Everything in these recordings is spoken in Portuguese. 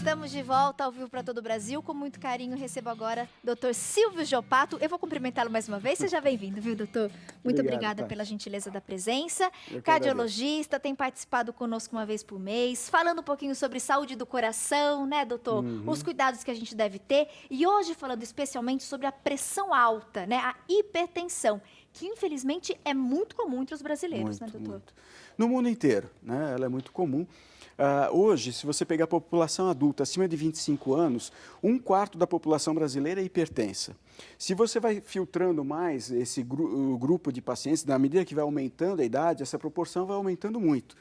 Estamos de volta ao vivo para todo o Brasil. Com muito carinho, recebo agora Dr. Silvio Giopato. Eu vou cumprimentá-lo mais uma vez. Seja bem-vindo, viu, doutor? Muito obrigada pela gentileza da presença. Cardiologista, tem participado conosco uma vez por mês, falando um pouquinho sobre saúde do coração, né, doutor? Os cuidados que a gente deve ter. E hoje falando especialmente sobre a pressão alta, né, a hipertensão, que infelizmente é muito comum entre os brasileiros, né, doutor? Muito. No mundo inteiro, né? Ela é muito comum. Hoje, se você pegar a população adulta acima de 25 anos, 1/4 da população brasileira é hipertensa. Se você vai filtrando mais esse grupo de pacientes, na medida que vai aumentando a idade, essa proporção vai aumentando muito.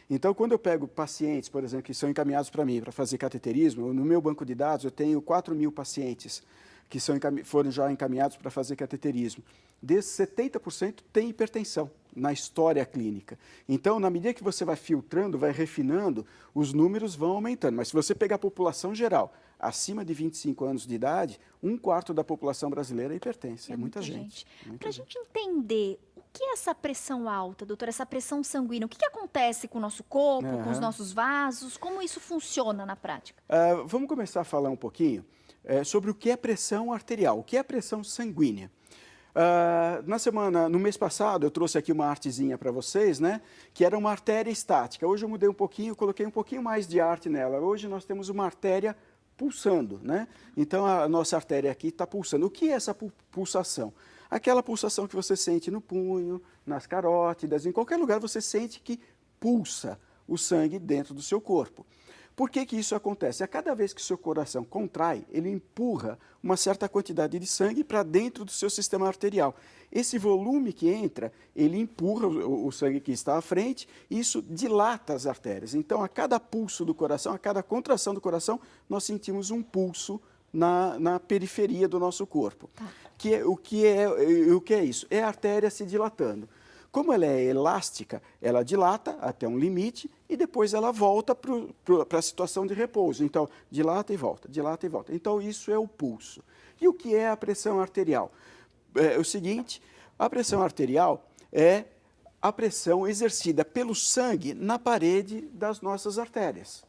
Então, quando eu pego pacientes, por exemplo, que são encaminhados para mim para fazer cateterismo, no meu banco de dados eu tenho 4.000 pacientes que foram já encaminhados para fazer cateterismo. Desses, 70% tem hipertensão na história clínica. Então, na medida que você vai filtrando, vai refinando, os números vão aumentando. Mas se você pegar a população geral, acima de 25 anos de idade, 1/4 da população brasileira é hipertensa. É muita gente. Para a gente entender o que é essa pressão alta, doutora, essa pressão sanguínea, o que acontece com o nosso corpo, com os nossos vasos, como isso funciona na prática? Vamos começar a falar um pouquinho sobre o que é pressão arterial, o que é pressão sanguínea. No mês passado, eu trouxe aqui uma artezinha para vocês, né, que era uma artéria estática. Hoje eu mudei um pouquinho, coloquei um pouquinho mais de arte nela. Hoje nós temos uma artéria pulsando, né? Então a nossa artéria aqui está pulsando. O que é essa pulsação? Aquela pulsação que você sente no punho, nas carótidas, em qualquer lugar você sente que pulsa o sangue dentro do seu corpo. Por que que isso acontece? A cada vez que o seu coração contrai, ele empurra uma certa quantidade de sangue para dentro do seu sistema arterial. Esse volume que entra, ele empurra o sangue que está à frente e isso dilata as artérias. Então, a cada pulso do coração, a cada contração do coração, nós sentimos um pulso na periferia do nosso corpo. O que é isso? É a artéria se dilatando. Como ela é elástica, ela dilata até um limite e depois ela volta para a situação de repouso. Então, dilata e volta, dilata e volta. Então, isso é o pulso. E o que é a pressão arterial? É o seguinte, a pressão arterial é a pressão exercida pelo sangue na parede das nossas artérias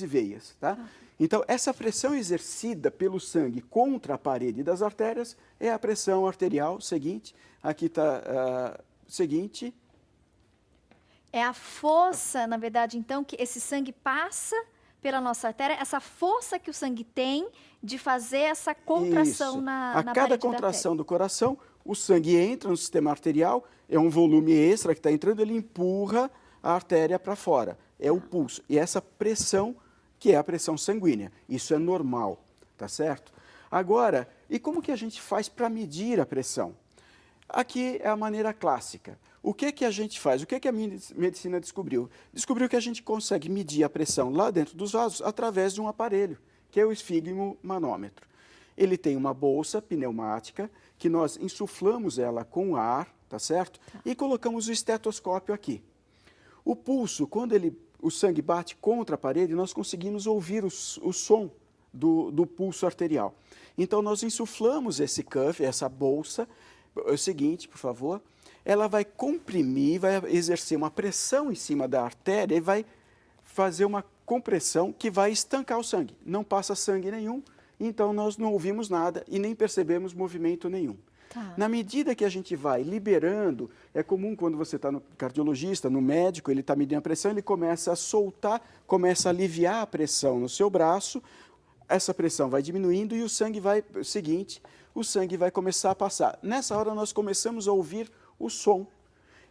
e veias, tá? Então, essa pressão exercida pelo sangue contra a parede das artérias é a pressão arterial seguinte. Aqui está... seguinte. É a força, na verdade, então, que esse sangue passa pela nossa artéria, essa força que o sangue tem de fazer essa contração na parede da artéria. A cada contração do coração, o sangue entra no sistema arterial, é um volume extra que está entrando, ele empurra a artéria para fora. É o pulso. E essa pressão, que é a pressão sanguínea. Isso é normal, tá certo? Agora, e como que a gente faz para medir a pressão? Aqui é a maneira clássica. O que a gente faz? O que a medicina descobriu? Descobriu que a gente consegue medir a pressão lá dentro dos vasos através de um aparelho, que é o esfigmomanômetro. Ele tem uma bolsa pneumática que nós insuflamos ela com ar, tá certo? E colocamos o estetoscópio aqui. O pulso, quando o sangue bate contra a parede, nós conseguimos ouvir o som do pulso arterial. Então, nós insuflamos esse cuff, essa bolsa. É o seguinte, por favor, ela vai comprimir, vai exercer uma pressão em cima da artéria e vai fazer uma compressão que vai estancar o sangue. Não passa sangue nenhum, então nós não ouvimos nada e nem percebemos movimento nenhum. Na medida que a gente vai liberando, é comum quando você está no cardiologista, no médico, ele está medindo a pressão, ele começa a soltar, começa a aliviar a pressão no seu braço, essa pressão vai diminuindo e o sangue vai, o sangue vai começar a passar. Nessa hora nós começamos a ouvir o som.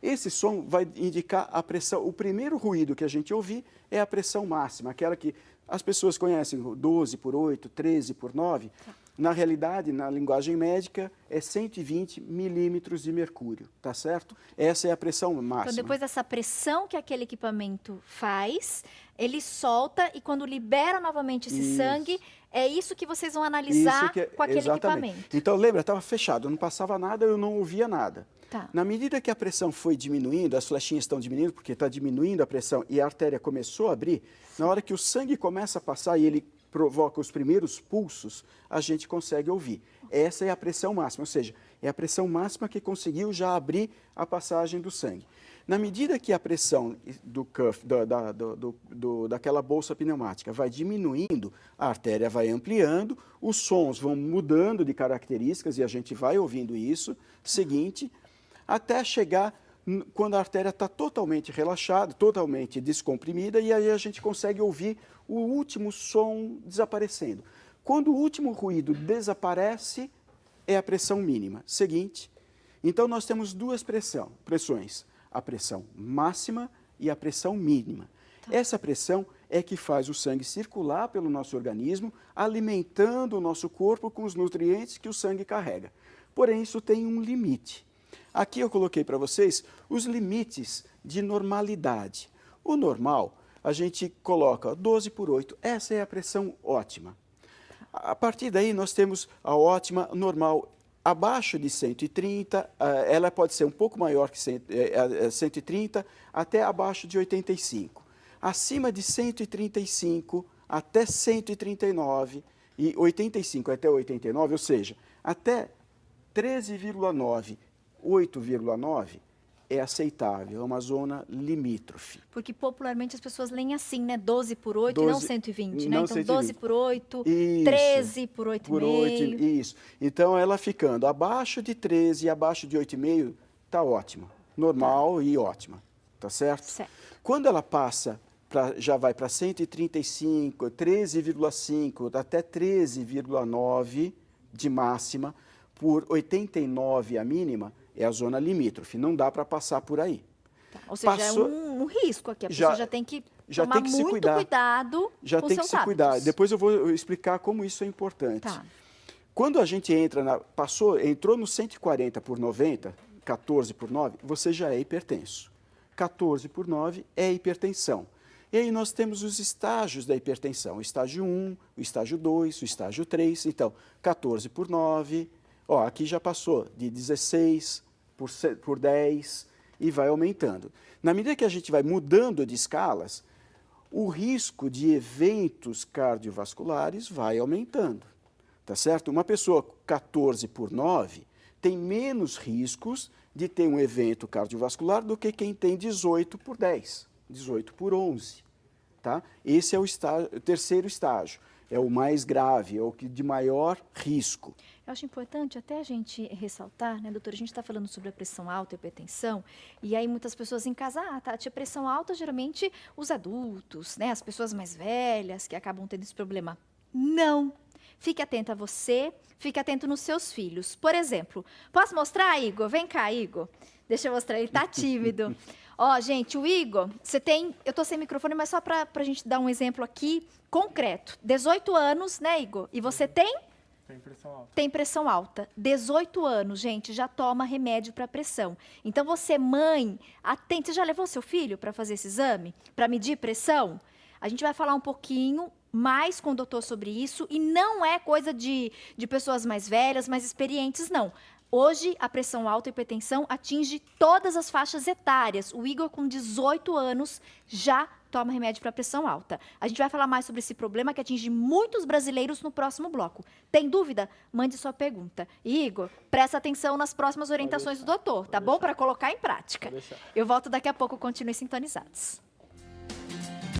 Esse som vai indicar a pressão. O primeiro ruído que a gente ouvir é a pressão máxima, aquela que as pessoas conhecem, 12/8, 13/9. Na realidade, na linguagem médica, é 120 milímetros de mercúrio, tá certo? Essa é a pressão máxima. Então, depois dessa pressão que aquele equipamento faz, ele solta e quando libera novamente esse sangue, é isso que vocês vão analisar com aquele equipamento. Então, lembra, estava fechado, não passava nada, eu não ouvia nada. Na medida que a pressão foi diminuindo, as flechinhas estão diminuindo, porque está diminuindo a pressão e a artéria começou a abrir, na hora que o sangue começa a passar e ele provoca os primeiros pulsos, a gente consegue ouvir. Essa é a pressão máxima, ou seja, é a pressão máxima que conseguiu já abrir a passagem do sangue. Na medida que a pressão do cuff, daquela bolsa pneumática vai diminuindo, a artéria vai ampliando, os sons vão mudando de características, e a gente vai ouvindo isso, seguinte, até chegar quando a artéria está totalmente relaxada, totalmente descomprimida, e aí a gente consegue ouvir o último som desaparecendo. Quando o último ruído desaparece, é a pressão mínima. Seguinte, então nós temos duas pressões. A pressão máxima e a pressão mínima. Essa pressão é que faz o sangue circular pelo nosso organismo, alimentando o nosso corpo com os nutrientes que o sangue carrega. Porém, isso tem um limite. Aqui eu coloquei para vocês os limites de normalidade. O normal, a gente coloca 12 por 8, essa é a pressão ótima. A partir daí, nós temos a ótima normal. Abaixo de 130, ela pode ser um pouco maior que 130, até abaixo de 85. Acima de 135 até 139 e 85 até 89, ou seja, até 13,9, 8,9 é aceitável, é uma zona limítrofe. Porque popularmente as pessoas leem assim, né? 12 por 8 e não 120, né? Então 120. 12 por 8, Isso, 13 por 8,5. Por 8, isso. Então ela ficando abaixo de 13 e abaixo de 8,5, está ótima. Normal e ótima. Tá certo? Certo. Quando ela passa, já vai para 135, 13,5 até 13,9 de máxima, por 89 a mínima, é a zona limítrofe, não dá para passar por aí. Tá. Ou seja, é um risco aqui, a pessoa já tem que tomar muito cuidado já com tem seus que se hábitos. cuidar. Depois eu vou explicar como isso é importante. Tá. Quando a gente entrou no 140 por 90, 14 por 9, você já é hipertenso. 14 por 9 é hipertensão. E aí nós temos os estágios da hipertensão, o estágio 1, o estágio 2, o estágio 3. Então, 14 por 9, ó, aqui já passou de 16 por 10 e vai aumentando. Na medida que a gente vai mudando de escalas, o risco de eventos cardiovasculares vai aumentando, tá certo? Uma pessoa 14 por 9 tem menos riscos de ter um evento cardiovascular do que quem tem 18 por 10, 18 por 11, tá? Esse é o terceiro estágio, é o mais grave, é o de maior risco. Eu acho importante até a gente ressaltar, né, doutora, a gente está falando sobre a pressão alta e hipertensão, e aí muitas pessoas em casa, Tati, a pressão alta geralmente os adultos, né, as pessoas mais velhas que acabam tendo esse problema. Não! Fique atento a você, fique atento nos seus filhos. Por exemplo, posso mostrar, Igor? Vem cá, Igor. Deixa eu mostrar, ele tá tímido. Ó, gente, o Igor, você tem... Eu tô sem microfone, mas só para a gente dar um exemplo aqui concreto. 18 anos, né, Igor? E você tem? Tem pressão alta. Tem pressão alta. 18 anos, gente, já toma remédio para pressão. Então, você, mãe, atente. Você já levou seu filho para fazer esse exame? Para medir pressão? A gente vai falar um pouquinho mais com o doutor sobre isso. E não é coisa de pessoas mais velhas, mais experientes, não. Hoje, a pressão alta e hipertensão atinge todas as faixas etárias. O Igor, com 18 anos, já toma remédio para pressão alta. A gente vai falar mais sobre esse problema que atinge muitos brasileiros no próximo bloco. Tem dúvida? Mande sua pergunta. E, Igor, presta atenção nas próximas orientações do doutor, tá bom? Para colocar em prática. Eu volto daqui a pouco, continue sintonizados.